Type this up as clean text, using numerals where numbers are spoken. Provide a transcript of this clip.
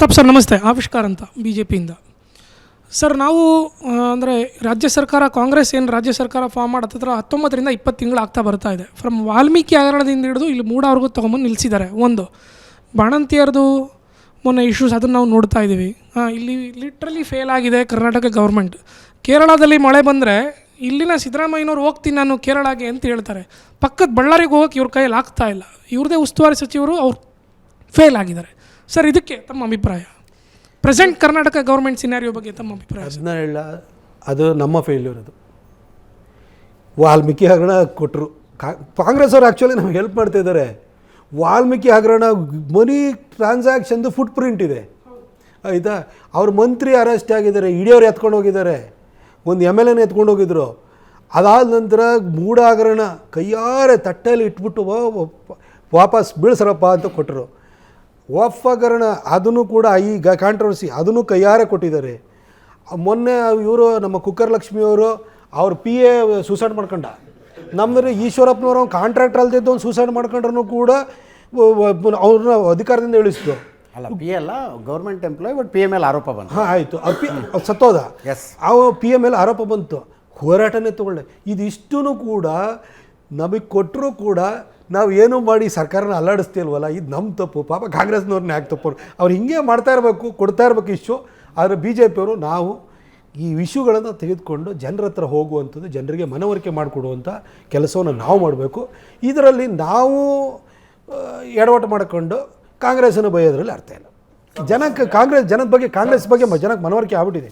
Pratap sir ನಮಸ್ತೆ. ಆವಿಷ್ಕಾರ ಅಂತ BJPಯಿಂದ. ಸರ್ ನಾವು ಅಂದರೆ ರಾಜ್ಯ ಸರ್ಕಾರ ಕಾಂಗ್ರೆಸ್ ಏನು ರಾಜ್ಯ ಸರ್ಕಾರ ಫಾರ್ಮ್ ಮಾಡಿ ಹತ್ತಿರ 19ರಿಂದ 20 ತಿಂಗಳು ಆಗ್ತಾ ಬರ್ತಾ ಇದೆ. ಫ್ರಮ್ ವಾಲ್ಮೀಕಿ ಹಗರಣದಿಂದ ಹಿಡಿದು ಇಲ್ಲಿ ಮೂಡವ್ರಿಗೂ ತೊಗೊಂಬಂದು ನಿಲ್ಲಿಸಿದ್ದಾರೆ. ಒಂದು ಬಾಣಂತಿಯರದು ಮೊನ್ನೆ ಇಶ್ಯೂಸ್ ಅದನ್ನು ನಾವು ನೋಡ್ತಾ ಇದ್ದೀವಿ. ಇಲ್ಲಿ ಲಿಟ್ರಲಿ ಫೇಲ್ ಆಗಿದೆ ಕರ್ನಾಟಕ ಗೌರ್ಮೆಂಟ್. ಕೇರಳದಲ್ಲಿ ಮಳೆ ಬಂದರೆ ಇಲ್ಲಿನ ಸಿದ್ದರಾಮಯ್ಯನವ್ರು ಹೋಗ್ತೀನಿ ನಾನು ಕೇರಳಗೆ ಅಂತ ಹೇಳ್ತಾರೆ. ಪಕ್ಕದ ಬಳ್ಳಾರಿಗೆ ಹೋಗೋಕ್ಕೆ ಇವ್ರ ಕೈಯಲ್ಲಿ ಆಗ್ತಾ ಇಲ್ಲ. ಇವ್ರದೇ ಉಸ್ತುವಾರಿ ಸಚಿವರು ಅವ್ರು ಫೇಲ್ ಆಗಿದ್ದಾರೆ. ಸರ್ ಇದಕ್ಕೆ ತಮ್ಮ ಅಭಿಪ್ರಾಯ, ಪ್ರೆಸೆಂಟ್ ಕರ್ನಾಟಕ ಗೌರ್ಮೆಂಟ್ ಸಿನಾರಿಯೋ ಬಗ್ಗೆ ತಮ್ಮ ಅಭಿಪ್ರಾಯ? ಅದನ್ನ ಹೇಳ, ಅದು ನಮ್ಮ ಫೇಲ್ಯೂರ್. ಅದು ವಾಲ್ಮೀಕಿ ಹಗರಣ ಕೊಟ್ಟರು, ಕಾಂಗ್ರೆಸ್ ಅವರು ಆ್ಯಕ್ಚುಲಿ ನಮ್ಗೆ ಹೆಲ್ಪ್ ಮಾಡ್ತಾ ಇದ್ದಾರೆ. ವಾಲ್ಮೀಕಿ ಹಗರಣ ಮನಿ ಟ್ರಾನ್ಸಾಕ್ಷನ್ದು ಫುಟ್ ಪ್ರಿಂಟ್ ಇದೆ ಆಯಿತಾ. ಅವ್ರ ಮಂತ್ರಿ ಅರೆಸ್ಟ್ ಆಗಿದ್ದಾರೆ, ಇಡಿಯವ್ರು ಎತ್ಕೊಂಡು ಹೋಗಿದ್ದಾರೆ, ಒಂದು MLA ಎತ್ಕೊಂಡು ಹೋಗಿದ್ರು. ಅದಾದ ನಂತರ ಮೂಡ ಹಗರಣ ಕೈಯಾರೆ ತಟ್ಟೆಯಲ್ಲಿ ಇಟ್ಬಿಟ್ಟು ವಾಪಸ್ ಬೀಳ್ಸರಪ್ಪ ಅಂತ ಕೊಟ್ಟರು. ವಫ್ ಹಗರಣ ಅದನ್ನು ಕೂಡ ಈಗ ಕಾಂಟ್ರವರ್ಸಿ, ಅದನ್ನು ಕೈಯಾರೆ ಕೊಟ್ಟಿದ್ದಾರೆ. ಮೊನ್ನೆ ಇವರು ನಮ್ಮ ಕುಕ್ಕರ್ ಲಕ್ಷ್ಮಿಯವರು ಅವ್ರ PA ಸೂಸೈಡ್ ಮಾಡ್ಕೊಂಡ. ನಮ್ಮದು ಈಶ್ವರಪ್ಪನವರು ಕಾಂಟ್ರಾಕ್ಟರ್ ಅಲ್ದಿದ್ದು ಒಂದು ಸೂಸೈಡ್ ಮಾಡ್ಕೊಂಡ್ರೂ ಕೂಡ ಅವ್ರನ್ನ ಅಧಿಕಾರದಿಂದ ಇಳಿಸಿದ್ರು. ಅಲ್ಲ, PA ಅಲ್ಲ, ಗೌರ್ಮೆಂಟ್ ಎಂಪ್ಲಾಯ್, ಬಟ್ PA ಮೇಲೆ ಆರೋಪ ಬಂತು. ಹಾಂ ಆಯಿತು, ಅವ್ರು ಸತ್ತೋದ. PA ಮೇಲೆ ಆರೋಪ ಬಂತು, ಹೋರಾಟನೇ ತೊಗೊಳ್ಳೆ. ಇದಿಷ್ಟೂ ಕೂಡ ನಮಗೆ ಕೊಟ್ಟರೂ ಕೂಡ ನಾವು ಏನೂ ಮಾಡಿ ಸರ್ಕಾರನ ಅಲ್ಲಾಡಿಸ್ತೀಲ್ವಲ್ಲ, ಇದು ನಮ್ಮ ತಪ್ಪು. ಪಾಪ ಕಾಂಗ್ರೆಸ್ನವ್ರನ್ನ ಯಾಕೆ ತಪ್ಪು? ಅವ್ರು ಹಿಂಗೆ ಮಾಡ್ತಾ ಇರಬೇಕು, ಕೊಡ್ತಾ ಇರಬೇಕು ಇಶ್ಯೂ. ಆದರೆ BJP ಅವರು ನಾವು ಈ ಇಶ್ಯೂಗಳನ್ನು ತೆಗೆದುಕೊಂಡು ಜನರ ಹತ್ರ ಹೋಗುವಂಥದ್ದು, ಜನರಿಗೆ ಮನವರಿಕೆ ಮಾಡಿಕೊಡುವಂಥ ಕೆಲಸವನ್ನು ನಾವು ಮಾಡಬೇಕು. ಇದರಲ್ಲಿ ನಾವು ಎಡವಟ್ಟು ಮಾಡಿಕೊಂಡು ಕಾಂಗ್ರೆಸ್ಸನ್ನು ಬೈಯೋದ್ರಲ್ಲಿ ಅರ್ಥ ಇಲ್ಲ. ಜನಕ್ಕೆ ಜನದ ಬಗ್ಗೆ, ಕಾಂಗ್ರೆಸ್ ಬಗ್ಗೆ ಜನಕ್ಕೆ ಮನವರಿಕೆ ಆಗ್ಬಿಟ್ಟಿದೆ.